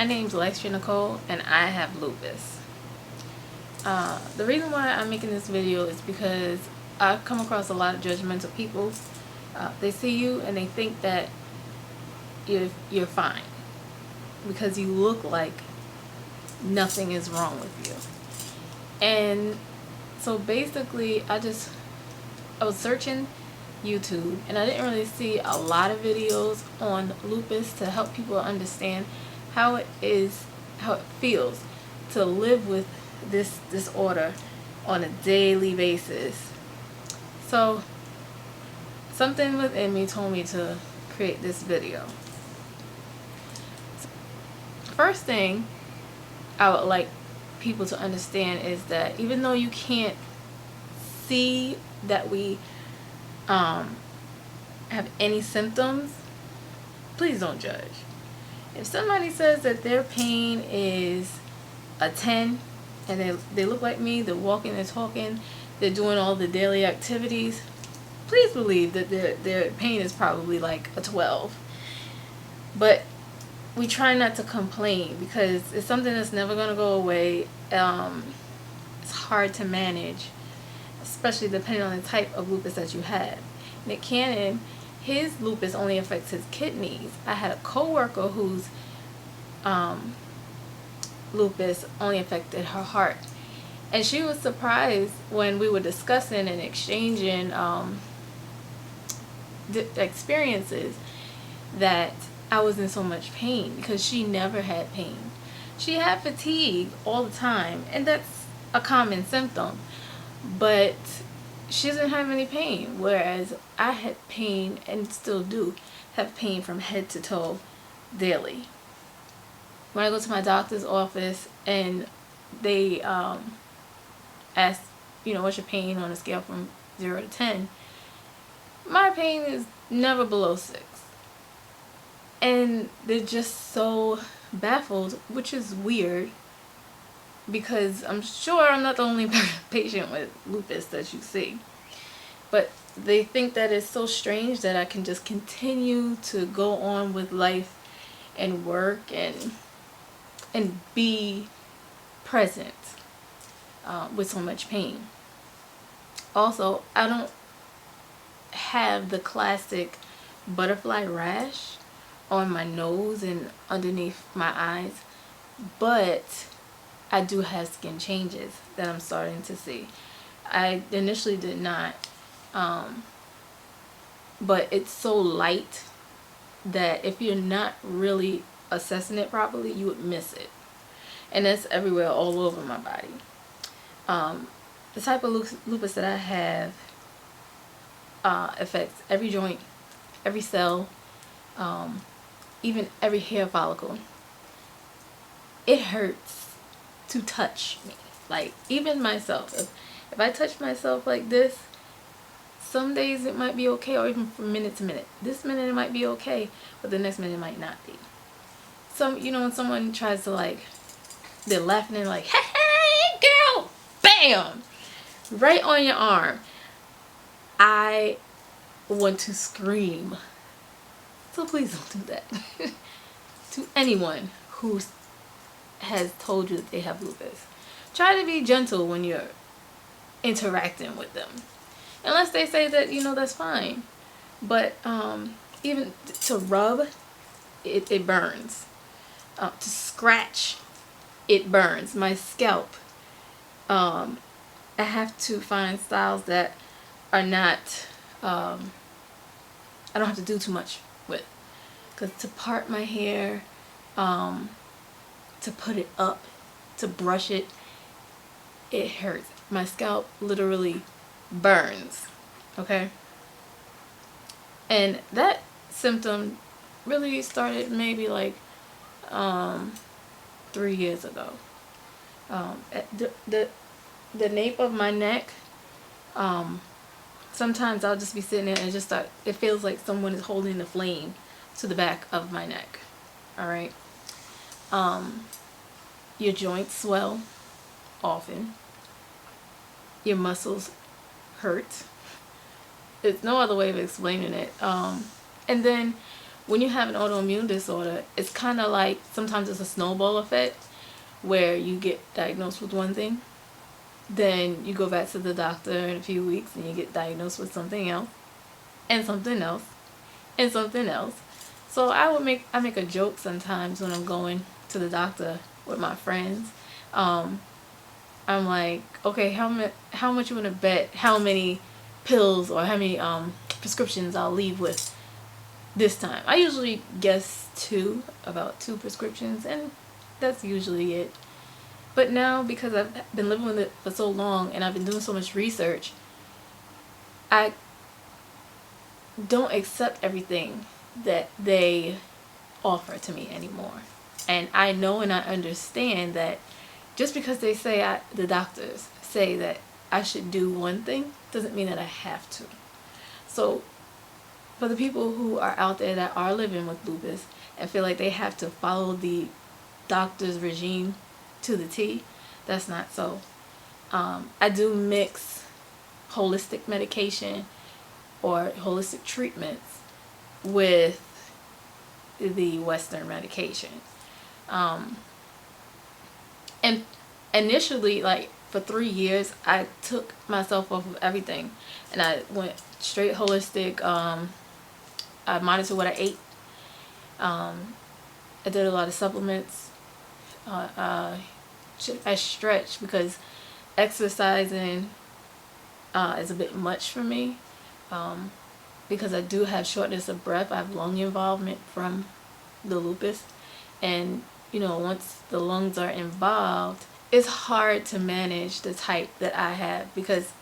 name's Lexia Nicole and I have lupus. The reason why I'm making this video is because I've come across a lot of judgmental people. They see you and they think that you're fine because you look like nothing is wrong with you. And so basically I was searching YouTube and I didn't really see a lot of videos on lupus to help people understand how it feels to live with this disorder on a daily basis. So something within me told me to create this video. First thing I would like people to understand is that even though you can't see that we have any symptoms, please don't judge. If somebody says that their pain is a 10 and they look like me, they're walking, they're talking, they're doing all the daily activities, please believe that their pain is probably like a 12. But we try not to complain because it's something that's never going to go away. It's hard to manage, especially depending on the type of lupus that you have. Nick Cannon, his lupus only affects his kidneys. I had a coworker whose lupus only affected her heart, and she was surprised when we were discussing and exchanging experiences that I was in so much pain, because she never had pain. She had fatigue all the time, and that's a common symptom, but she doesn't have any pain, whereas I had pain and still do have pain from head to toe daily. When I go to my doctor's office and they ask, what's your pain on a scale from 0 to 10, my pain is never below 6. And they're just so baffled, which is weird, because I'm sure I'm not the only patient with lupus that you see. But they think that it's so strange that I can just continue to go on with life and work and be present with so much pain. Also, I don't have the classic butterfly rash on my nose and underneath my eyes, but I do have skin changes that I'm starting to see. I initially did not, but it's so light that if you're not really assessing it properly, you would miss it. And that's everywhere, all over my body. The type of lupus that I have affects every joint, every cell, even every hair follicle. It hurts to touch me. Like, even myself, if I touch myself like this, some days it might be okay, or even from minute to minute. This minute it might be okay, but the next minute it might not be. When someone tries to, they're laughing and like, hey girl, bam, right on your arm, I want to scream. So please don't do that to anyone who has told you that they have lupus. Try to be gentle when you're interacting with them, unless they say that that's fine. But even to rub, it burns. To scratch, it burns. My scalp, I have to find styles that are not, I don't have to do too much with, because to part my hair, to put it up, to brush it, it hurts. My scalp literally burns. Okay? And that symptom really started maybe 3 years ago. At the nape of my neck, sometimes I'll just be sitting there and it feels like someone is holding the flame to the back of my neck. Alright? Your joints swell often. Your muscles hurt. There's no other way of explaining it. And then when you have an autoimmune disorder, it's kind of like sometimes it's a snowball effect where you get diagnosed with one thing, then you go back to the doctor in a few weeks and you get diagnosed with something else and something else and something else. So I make a joke sometimes when I'm going to the doctor with my friends. I'm like, okay, how much you want to bet how many pills or how many prescriptions I'll leave with this time? I usually guess about two prescriptions, and that's usually it. But now, because I've been living with it for so long and I've been doing so much research, I don't accept everything that they offer to me anymore. And I know and I understand that just because the doctors say that I should do one thing doesn't mean that I have to. So for the people who are out there that are living with lupus and feel like they have to follow the doctor's regime to the T, that's not so. I do mix holistic medication or holistic treatments with the Western medication. And initially, like for 3 years, I took myself off of everything and I went straight holistic. I monitored what I ate. I did a lot of supplements. I stretched because exercising is a bit much for me, because I do have shortness of breath. I have lung involvement from the lupus, and once the lungs are involved, it's hard to manage the type that I have because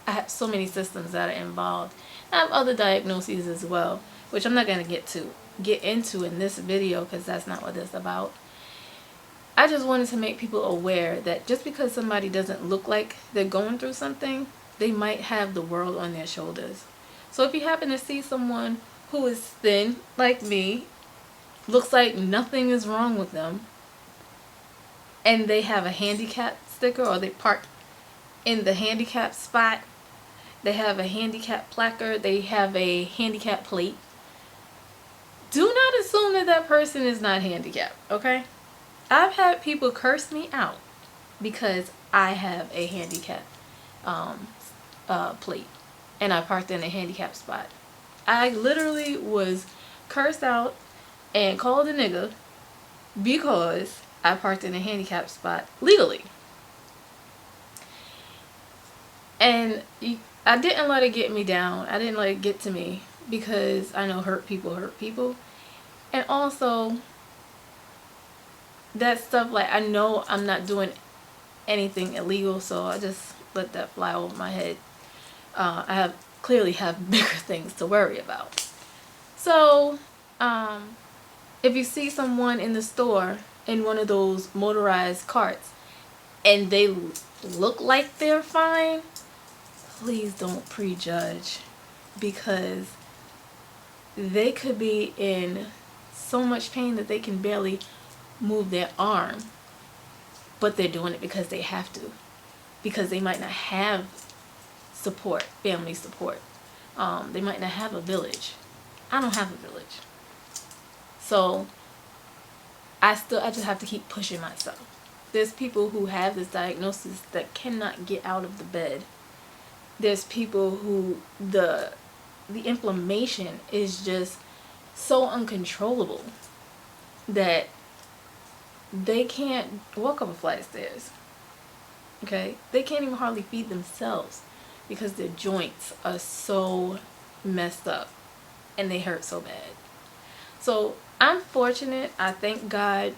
I have so many systems that are involved. I have other diagnoses as well, which I'm not going to get into in this video because that's not what it's about. I just wanted to make people aware that just because somebody doesn't look like they're going through something, they might have the world on their shoulders. So if you happen to see someone who is thin like me, looks like nothing is wrong with them, and they have a handicap sticker, or they park in the handicap spot, they have a handicap placard, they have a handicap plate, do not assume that that person is not handicapped, okay? I've had people curse me out because I have a handicap plate and I parked in a handicap spot. I literally was cursed out and called a nigga because I parked in a handicap spot legally. And I didn't let it get me down. I didn't let it get to me because I know hurt people hurt people. And also, that stuff, like, I know I'm not doing anything illegal, so I just let that fly over my head. I clearly have bigger things to worry about. So, if you see someone in the store in one of those motorized carts and they look like they're fine, please don't prejudge, because they could be in so much pain that they can barely move their arm, but they're doing it because they have to, because they might not have support, family support. They might not have a village. I don't have a village, so I just have to keep pushing myself. There's people who have this diagnosis that cannot get out of the bed. There's people who the inflammation is just so uncontrollable that they can't walk up a flight of stairs. Okay? They can't even hardly feed themselves because their joints are so messed up and they hurt so bad. So I'm fortunate. I thank God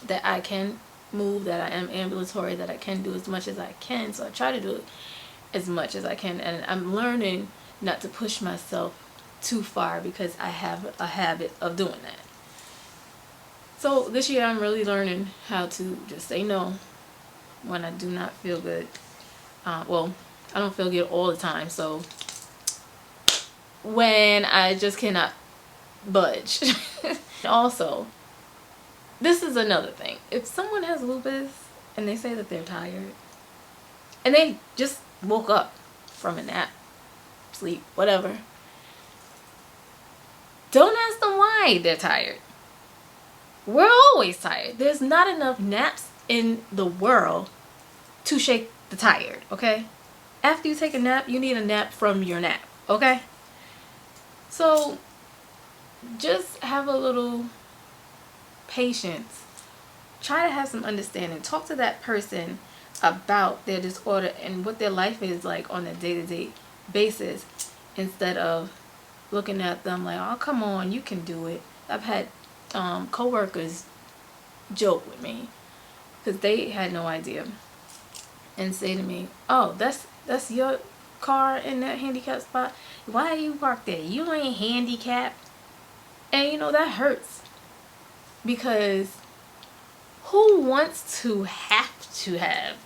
that I can move, that I am ambulatory, that I can do as much as I can. So I try to do it as much as I can, and I'm learning not to push myself too far because I have a habit of doing that. So this year I'm really learning how to just say no when I do not feel good. Well, I don't feel good all the time, so when I just cannot budge. Also, this is another thing. If someone has lupus and they say that they're tired and they just woke up from a nap, sleep, whatever, why they're tired. We're always tired. There's not enough naps in the world to shake the tired, okay? After you take a nap, you need a nap from your nap, okay? So just have a little patience. Try to have some understanding. Talk to that person about their disorder and what their life is like on a day-to-day basis, instead of looking at them like, oh, come on, you can do it. I've had co-workers joke with me because they had no idea and say to me, oh, that's your car in that handicapped spot? Why do you park there? You ain't handicapped. And you know, that hurts, because who wants to have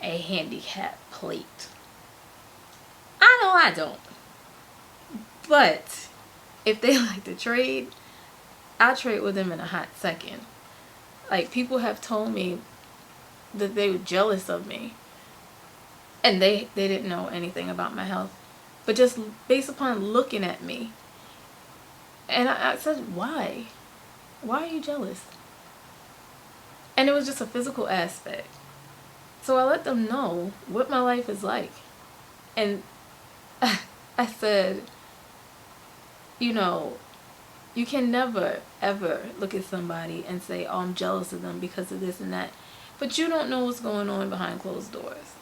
a handicap plate? I know I don't. But if they like to trade, I'll trade with them in a hot second. Like, people have told me that they were jealous of me, and they didn't know anything about my health, but just based upon looking at me. And I said, why are you jealous? And it was just a physical aspect. So I let them know what my life is like. And I said, you know, you can never ever look at somebody and say, oh, I'm jealous of them because of this and that, but you don't know what's going on behind closed doors.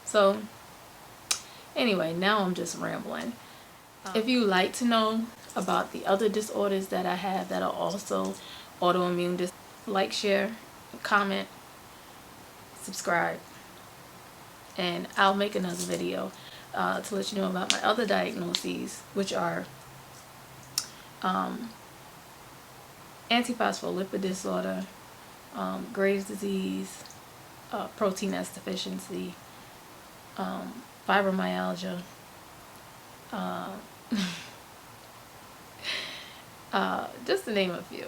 So anyway, now I'm just rambling. If you like to know about the other disorders that I have that are also autoimmune, like, share, comment, subscribe, and I'll make another video to let you know about my other diagnoses, which are antiphospholipid disorder, Graves' disease, protein S deficiency, fibromyalgia, just to name a few.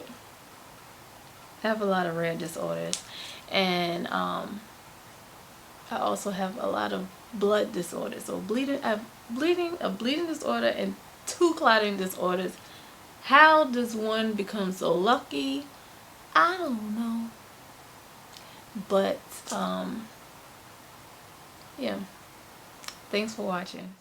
I have a lot of rare disorders, and I also have a lot of blood disorders. So a bleeding disorder and 2 clotting disorders. How does one become so lucky? I don't know. But yeah, thanks for watching.